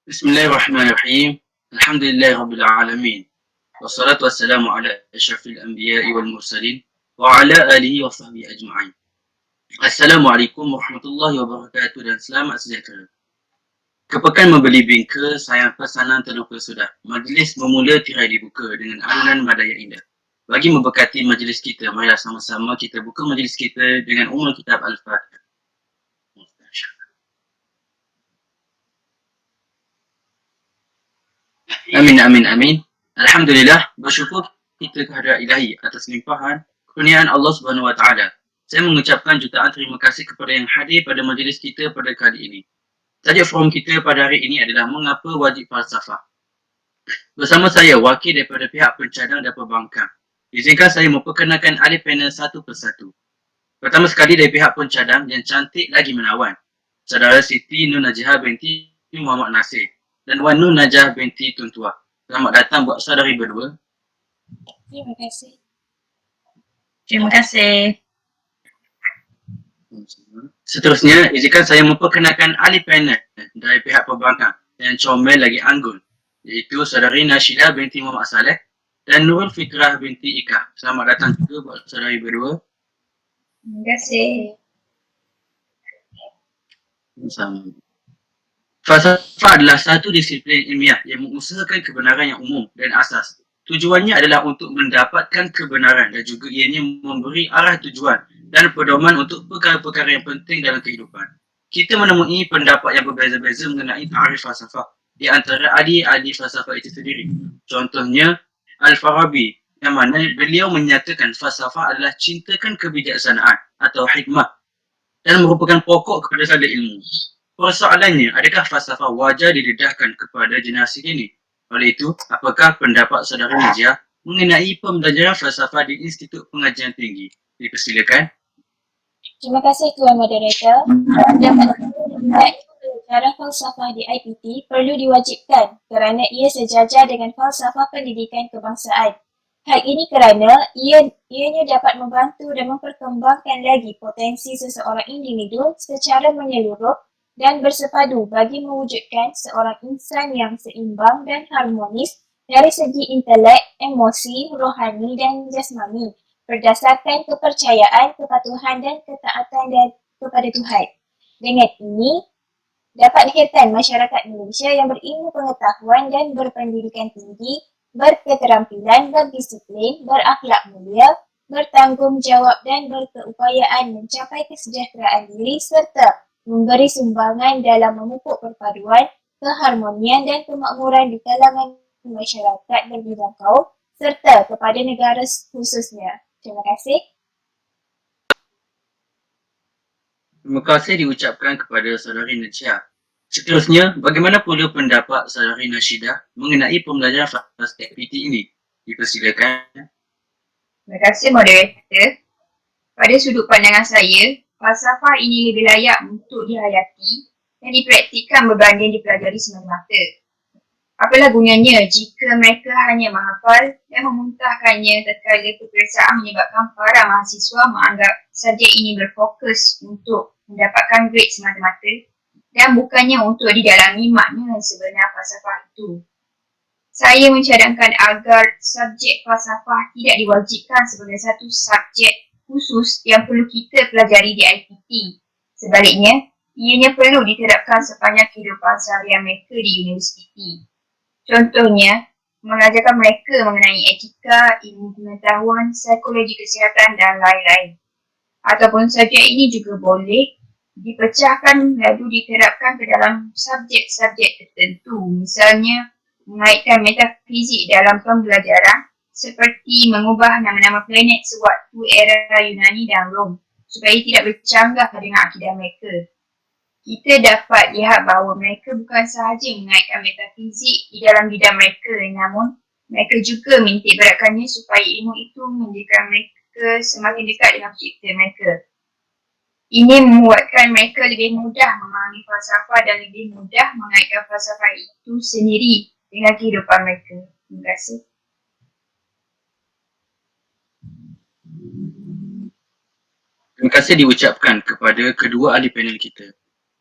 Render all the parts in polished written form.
Bismillahirrahmanirrahim. Alhamdulillahirrabbilalamin. Wassalatu wassalamu ala asyrafil anbiya'i wal mursalin wa ala alihi wa sahbihi ajma'in. Assalamualaikum warahmatullahi wabarakatuh dan selamat sejahtera. Kepekan membeli bingka, sayang pesanan terlupa sudah. Majlis bermula tirai dibuka dengan alunan madaya indah. Bagi memberkati majlis kita, marilah sama-sama kita buka majlis kita dengan ummul kitab Al-Fatihah. Amin, amin, amin. Alhamdulillah, bersyukur kita kehadirat ilahi atas limpahan kurniaan Allah Subhanahu Wa Taala. Saya mengucapkan jutaan terima kasih kepada yang hadir pada majlis kita pada kali ini. Tajuk forum kita pada hari ini adalah mengapa wajib falsafah. Bersama saya, wakil daripada pihak pencadang dan pembangkang. Izinkan saya memperkenalkan ahli panel satu persatu. Pertama sekali dari pihak pencadang yang cantik lagi menawan, Saudara Siti Nur Najihah binti Muhammad Nasir dan Wan Nur Najah binti Tun Tuah. Selamat datang buat saudari berdua. Terima kasih. Terima kasih. Seterusnya, izinkan saya memperkenalkan ahli panel dari pihak pembangkang yang comel lagi anggun, iaitu saudari Nashidah binti Muhammad Saleh dan Nurul Fikrah binti Ika. Selamat datang juga buat saudari berdua. Terima kasih. Sama. Falsafah adalah satu disiplin ilmiah yang mengusahakan kebenaran yang umum dan asas. Tujuannya adalah untuk mendapatkan kebenaran dan juga ianya memberi arah tujuan dan pedoman untuk perkara-perkara yang penting dalam kehidupan. Kita menemui pendapat yang berbeza-beza mengenai ta'arif falsafah di antara ahli-ahli falsafah itu sendiri. Contohnya, Al-Farabi, yang mana beliau menyatakan falsafah adalah cintakan kebijaksanaan atau hikmah dan merupakan pokok kepada segala ilmu. Persoalannya, adakah falsafah wajar didedahkan kepada generasi ini? Oleh itu, apakah pendapat saudara Najah mengenai pembelajaran falsafah di Institut Pengajian Tinggi? Dipersilakan. Terima kasih Tuan Moderator. Pembelajaran falsafah di IPT perlu diwajibkan kerana ia sejajar dengan falsafah pendidikan kebangsaan. Hal ini kerana ianya dapat membantu dan memperkembangkan lagi potensi seseorang individu secara menyeluruh dan bersepadu bagi mewujudkan seorang insan yang seimbang dan harmonis dari segi intelek, emosi, rohani dan jasmani berdasarkan kepercayaan, kepatuhan dan ketaatan kepada Tuhan. Dengan ini, dapat dikatakan masyarakat Malaysia yang berilmu pengetahuan dan berpendidikan tinggi, berketerampilan, berdisiplin, berakhlak mulia, bertanggungjawab dan berkeupayaan mencapai kesejahteraan diri serta memberi sumbangan dalam memupuk perpaduan, keharmonian dan kemakmuran di kalangan masyarakat berbidang kaum serta kepada negara khususnya. Terima kasih. Terima kasih diucapkan kepada saudari Najah. Seterusnya, bagaimana pula pendapat saudari Nashidah mengenai pembelajaran falsafah aktiviti ini? Dipersilakan. Terima kasih moderator. Pada sudut pandangan saya, falsafah ini lebih layak untuk dihayati dan dipraktikkan berbanding dipelajari semata-mata. Apalah gunanya jika mereka hanya menghafal dan memuntahkannya tatkala keperiksaan menyebabkan para mahasiswa menganggap subjek ini berfokus untuk mendapatkan grade semata-mata dan bukannya untuk didalami makna sebenar falsafah itu. Saya mencadangkan agar subjek falsafah tidak diwajibkan sebagai satu subjek khusus yang perlu kita pelajari di IPT. Sebaliknya, ianya perlu diterapkan sepanjang kehidupan seharian mereka di universiti. Contohnya, mengajarkan mereka mengenai etika, ilmu pengetahuan, psikologi kesihatan dan lain-lain. Ataupun subjek ini juga boleh dipecahkan lalu diterapkan ke dalam subjek-subjek tertentu. Misalnya, mengaitkan metafizik dalam pembelajaran seperti mengubah nama-nama planet sewaktu era Yunani dan Rom supaya tidak bercanggah dengan akidah mereka. Kita dapat lihat bahawa mereka bukan sahaja mengaitkan metafizik di dalam bidang mereka, namun mereka juga menitik beratkannya supaya ilmu itu menjadikan mereka semakin dekat dengan pencipta mereka. Ini membuatkan mereka lebih mudah memahami falsafah dan lebih mudah mengaitkan falsafah itu sendiri dengan kehidupan mereka. Terima kasih. Terima kasih diucapkan kepada kedua ahli panel kita.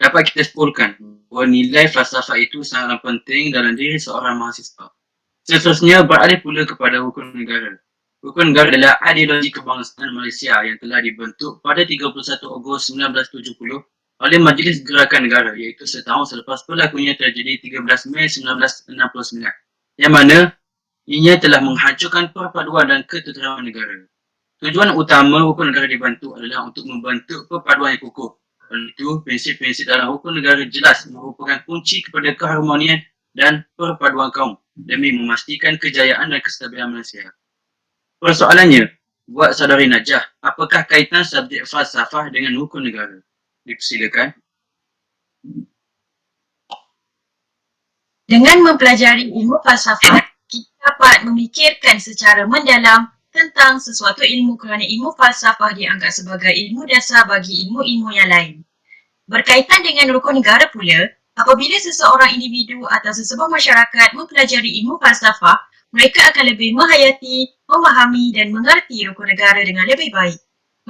dapat kita simpulkan bahawa nilai falsafah itu sangatlah penting dalam diri seorang mahasiswa. Seterusnya beralih pula kepada hukum negara. Hukum negara adalah ideologi kebangsaan Malaysia yang telah dibentuk pada 31 Ogos 1970 oleh Majlis Gerakan Negara, iaitu setahun selepas berlakunya tragedi 13 Mei 1969, yang mana ianya telah menghancurkan perpaduan dan ketenteraman negara. Tujuan utama hukum negara dibentuk adalah untuk membentuk perpaduan yang kukuh. Oleh itu, prinsip-prinsip dalam hukum negara jelas merupakan kunci kepada keharmonian dan perpaduan kaum demi memastikan kejayaan dan kestabilan Malaysia. Persoalannya, buat saudari Najah, apakah kaitan subjek falsafah dengan hukum negara? Dipersilakan. Dengan mempelajari ilmu falsafah, kita dapat memikirkan secara mendalam tentang sesuatu ilmu kerana ilmu falsafah dianggap sebagai ilmu dasar bagi ilmu-ilmu yang lain. Berkaitan dengan rukun negara pula, apabila seseorang individu atau sesebuah masyarakat mempelajari ilmu falsafah, mereka akan lebih menghayati, memahami dan mengerti rukun negara dengan lebih baik.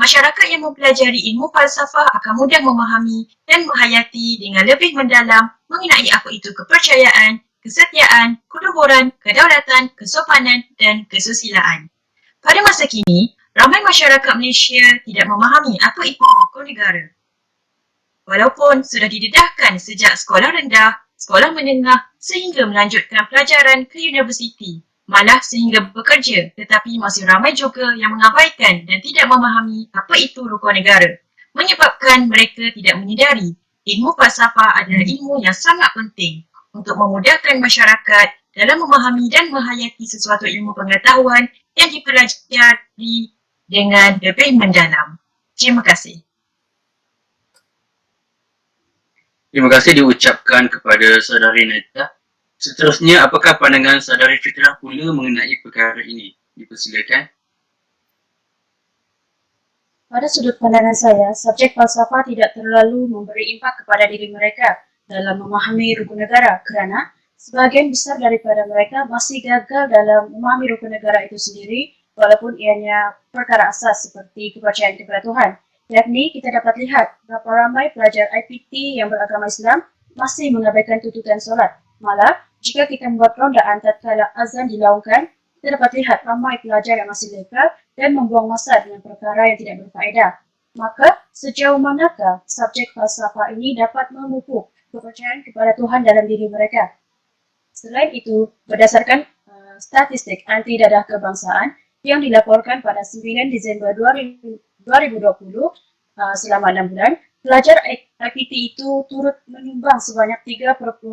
Masyarakat yang mempelajari ilmu falsafah akan mudah memahami dan menghayati dengan lebih mendalam mengenai apa itu kepercayaan, kesetiaan, keluhuran, kedaulatan, kesopanan dan kesusilaan. Pada masa kini, ramai masyarakat Malaysia tidak memahami apa itu rukun negara. Walaupun sudah didedahkan sejak sekolah rendah, sekolah menengah sehingga melanjutkan pelajaran ke universiti, malah sehingga bekerja, tetapi masih ramai juga yang mengabaikan dan tidak memahami apa itu rukun negara, menyebabkan mereka tidak menyedari ilmu falsafah adalah ilmu yang sangat penting untuk memudahkan masyarakat dalam memahami dan menghayati sesuatu ilmu pengetahuan yang dipelajari dengan lebih mendalam. Terima kasih. Terima kasih diucapkan kepada saudari Najah. Seterusnya, apakah pandangan saudari Fitrah pula mengenai perkara ini? Dipersilakan. Pada sudut pandangan saya, subjek falsafah tidak terlalu memberi impak kepada diri mereka dalam memahami rukun negara kerana sebahagian besar daripada mereka masih gagal dalam memahami rukun negara itu sendiri walaupun ianya perkara asas seperti kepercayaan kepada Tuhan. Yakni kita dapat lihat berapa ramai pelajar IPT yang beragama Islam masih mengabaikan tuntutan solat. Malah, jika kita membuat rondaan tatkala azan dilaungkan, kita dapat lihat ramai pelajar yang masih leka dan membuang masa dengan perkara yang tidak berfaedah. Maka, sejauh manakah subjek falsafah ini dapat memupuk kepercayaan kepada Tuhan dalam diri mereka? Selain itu, berdasarkan statistik anti dadah kebangsaan yang dilaporkan pada 9 Disember 2020, selama 6 bulan, pelajar IPT itu turut menyumbang sebanyak 3,8%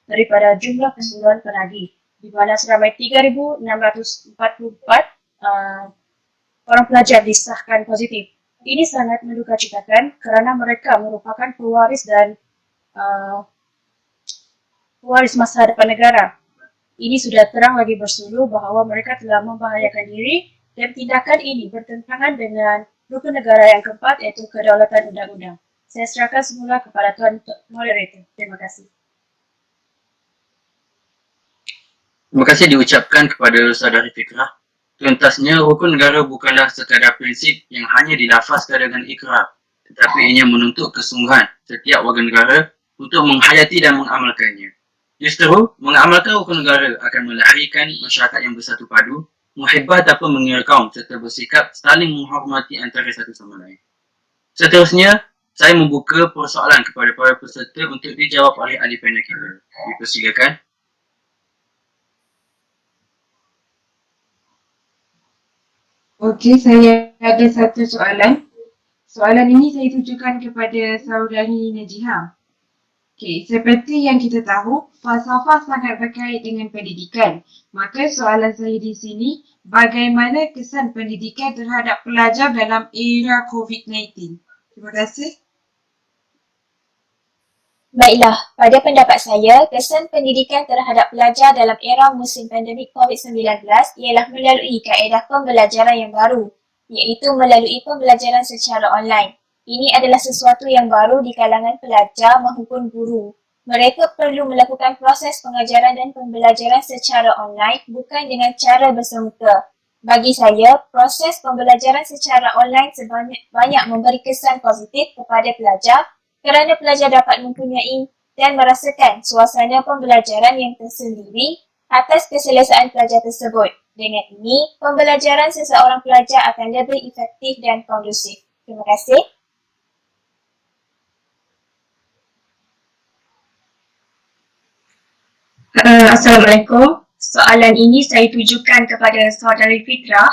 daripada jumlah keseluruhan penagih, di mana seramai 3,644 orang pelajar disahkan positif. Ini sangat mendukacitakan kerana mereka merupakan pewaris dan pewaris masa depan negara. Ini sudah terang lagi bersuluh bahawa mereka telah membahayakan diri dan tindakan ini bertentangan dengan rukun negara yang keempat iaitu kedaulatan undang-undang. Saya serahkan semula kepada Tuan Moderator. Terima kasih. Terima kasih diucapkan kepada saudari Fikrah. Tuntasnya, rukun negara bukanlah sekadar prinsip yang hanya dilafazkan dengan ikrar, tetapi ianya menuntut kesungguhan setiap warga negara untuk menghayati dan mengamalkannya. Justru, mengamalkan rukun negara akan melahirkan masyarakat yang bersatu padu, muhibah tanpa mengira kaum serta bersikap saling menghormati antara satu sama lain. Seterusnya, saya membuka persoalan kepada para peserta untuk dijawab oleh ahli panel kita. Dipersilakan. Okey, saya ada satu soalan. Soalan ini saya tujukan kepada saudari Najihah. Okey, seperti yang kita tahu, falsafah sangat berkait dengan pendidikan. Maka soalan saya di sini, bagaimana kesan pendidikan terhadap pelajar dalam era COVID-19? Terima kasih. Baiklah, pada pendapat saya, kesan pendidikan terhadap pelajar dalam era musim pandemik COVID-19 ialah melalui kaedah pembelajaran yang baru, iaitu melalui pembelajaran secara online. Ini adalah sesuatu yang baru di kalangan pelajar maupun guru. Mereka perlu melakukan proses pengajaran dan pembelajaran secara online bukan dengan cara bersemuka. Bagi saya, proses pembelajaran secara online banyak memberi kesan positif kepada pelajar kerana pelajar dapat mempunyai dan merasakan suasana pembelajaran yang tersendiri atas keselesaan pelajar tersebut. Dengan ini, pembelajaran seseorang pelajar akan lebih efektif dan kondusif. Terima kasih. Assalamualaikum. Soalan ini saya tujukan kepada saudari Fitra.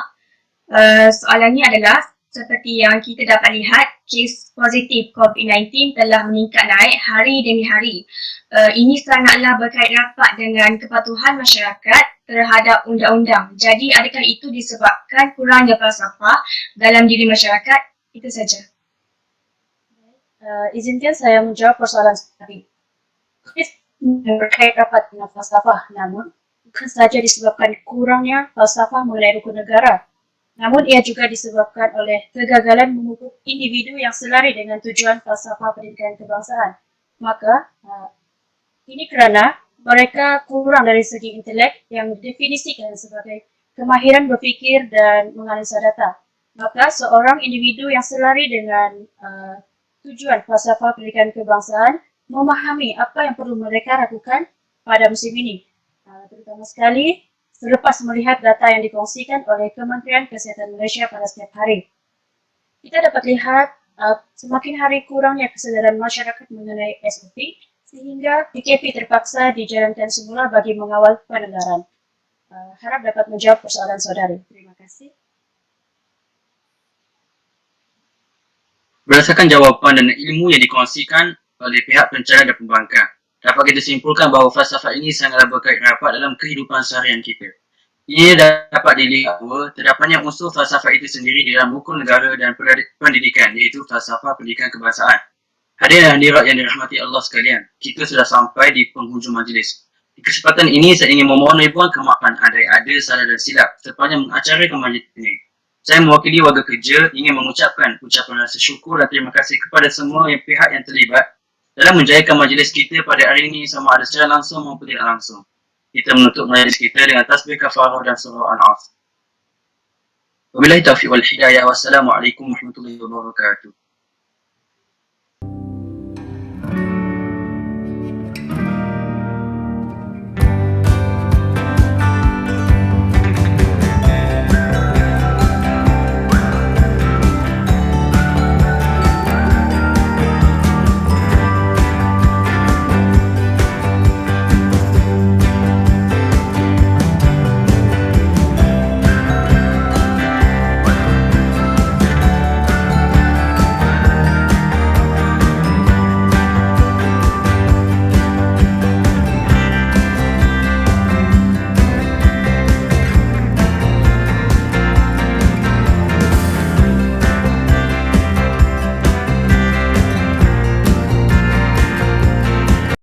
Soalan ini adalah seperti yang kita dapat lihat, kes positif COVID-19 telah meningkat naik hari demi hari. Ini sangatlah berkait rapat dengan kepatuhan masyarakat terhadap undang-undang. Jadi adakah itu disebabkan kurangnya falsafah dalam diri masyarakat? Itu saja. Izinkan saya menjawab persoalan tadi. Berkait rapat dengan falsafah, namun bukan saja disebabkan kurangnya falsafah mengenai rukun negara, namun ia juga disebabkan oleh kegagalan memupuk individu yang selari dengan tujuan falsafah pendidikan kebangsaan. Maka, ini kerana mereka kurang dari segi intelek yang didefinisikan sebagai kemahiran berfikir dan menganalisa data. Maka, seorang individu yang selari dengan tujuan falsafah pendidikan kebangsaan memahami apa yang perlu mereka lakukan pada musim ini. Terutama sekali selepas melihat data yang dikongsikan oleh Kementerian Kesihatan Malaysia pada setiap hari. Kita dapat lihat semakin hari kurangnya kesedaran masyarakat mengenai SOP sehingga PKP terpaksa dijalankan semula bagi mengawal penanggaran. Harap dapat menjawab persoalan saudari. Terima kasih. Berdasarkan jawapan dan ilmu yang dikongsikan oleh pihak pencarian dan pembangkang, dapat kita simpulkan bahawa falsafah ini sangatlah berkait rapat dalam kehidupan seharian kita. Ia dapat dilihat bahawa terdapatnya unsur falsafah itu sendiri di dalam rukun negara dan pendidikan, iaitu falsafah pendidikan kebangsaan. Hadirin dan hadirat yang dirahmati Allah sekalian, kita sudah sampai di penghujung majlis. Di kesempatan ini, saya ingin memohon ribuan kemaafan andai ada salah dan silap sepanjang mengacaraikan majlis ini. Saya mewakili warga kerja ingin mengucapkan ucapan rasa syukur dan terima kasih kepada semua pihak yang terlibat dalam menjayakan majlis kita pada hari ini sama ada secara langsung maupun tidak langsung. Kita menutup majlis kita dengan tasbih kafarah dan surah An-As. Wabillahi taufiq wal hidayah. Wassalamualaikum warahmatullahi wabarakatuh.